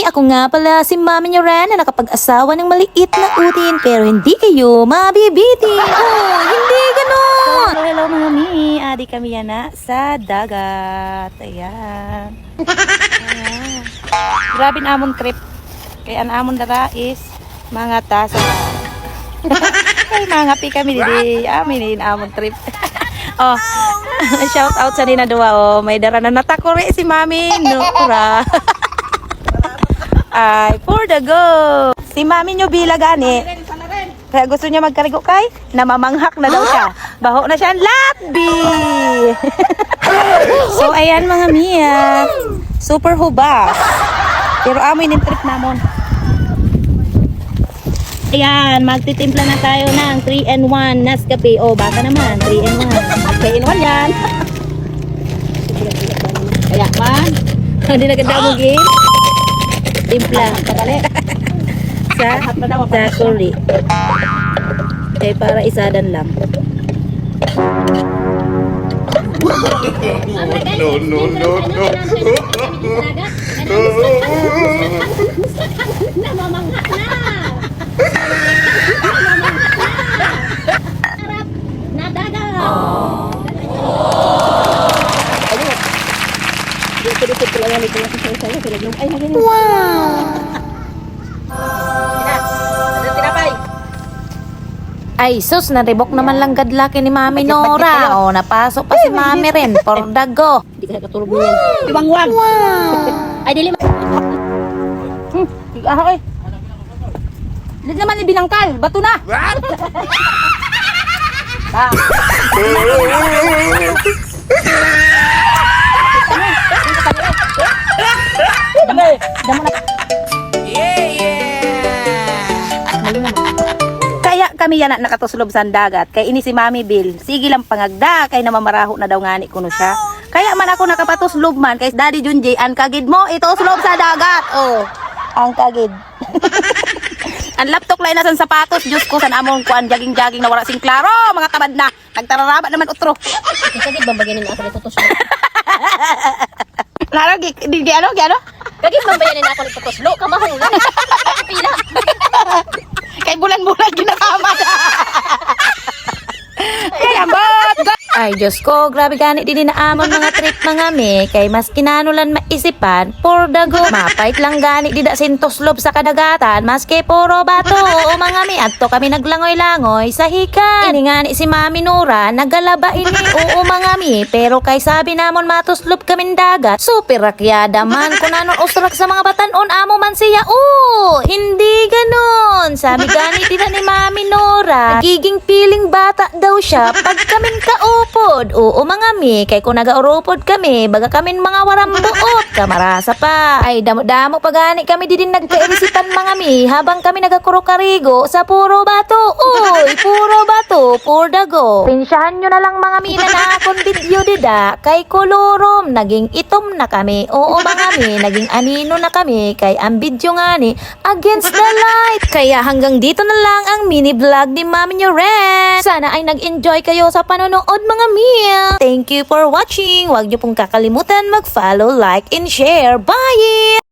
Ako nga pala si Mami Nyoran na nakapag-asawa ng maliit na utin pero hindi kayo mabibitin. Oh, hindi ganon! Hello mga mi, adi kami yan na sa dagat. Ayan. Ayan. Grabe na amon trip. Kaya ang amon dara is mga tasa. Ay, mga pi kami didi. Amin amon trip. Oh, shout out sa nina dua. Oh, may dara na natakore si Mami Nora. Ay, for the go. Si Mami nyo bila gani. Kaya gusto niya magkarigo kay namamanghak na daw siya. Baho na siya ang labi. So ayan mga Mia. Super hubas. Pero amoy ng trip namon. Ayan, magtitimpla na tayo ng 3-in-1 Nescafe. O, baka naman, 3-in-1. 3-in-1 yan. Kaya man, hindi na ganda mo game. Timpla. sa curry. Okay, para isadan lang. No. Namamangha na. Ay, sus, naribok naman lang gadlaki ni Mami Nora. O, napasok pa si Mami rin. For the go. Hindi ka nakatulog mo yan. Ibangwang. Ay, dili ma... Tiga eh. Hindi naman ibinangkal. Bato na. Kaya kami yan nakatusulob sa dagat. Kay ini si Mami Bill. Sige lang pangagda. Kay namamaraho na daw ngani kuno siya. Kaya man ako nakapatuslog man. Kay Daddy Junjay, ang kagid mo, ito uslob sa dagat. Oh, ang kagid. Ang laptop lang nasan sapatos. Diyos ko, san among kuan jaging-jaging na wala sing klaro. Mga kabad na. Nagtararaba naman utro. Kagid bambagyanin ako ni tutos. Laro, di ano? Kagid bambayanin ako ni tutos. Lo, kamahulan. Pila. Kay bulan-bulan ginakamad. Kaya ambot. Ay, Diyos ko, grabe gani din na amon mga trip mga me. Kay mas kinanulan maisipan, for the go. Mapait lang gani di da sintoslob sa kadagatan, maski puro bato. O mga me, adto kami naglangoy-langoy sa hikan. Ini nga ni si Mami Nora, nagalaba ini. Oo mga me, pero kay sabi namon matuslob kaming dagat, super rakyada man. Kung anon usrak sa mga batanon, amo man siya. Oo, hindi ganon. Sabi gani din ni Mami Nora, nagiging piling bata daw siya pag kaming kaupod. Oo mga mi, kay kung nag-auropod kami, baga kamin mga warambuot, kamarasa pa. Ay, damo-damo pa gani kami din nagkairisipan mga mi, habang kami nagakuro-karigo sa puro bato. Uy, puro bato, for the go. Pinsyahan nyo na lang mga mi na nakon video dida, kay kolorom, naging itom na kami. Oo mga mi, naging anino na kami, kay ang video nga ni, against the light. Kaya hanggang dito na lang ang mini vlog ni Mami Nyoran. Sana ay nag-enjoy kayo sa panonood mga Mia. Thank you for watching. Huwag niyo pong kakalimutan mag-follow, like, and share. Bye!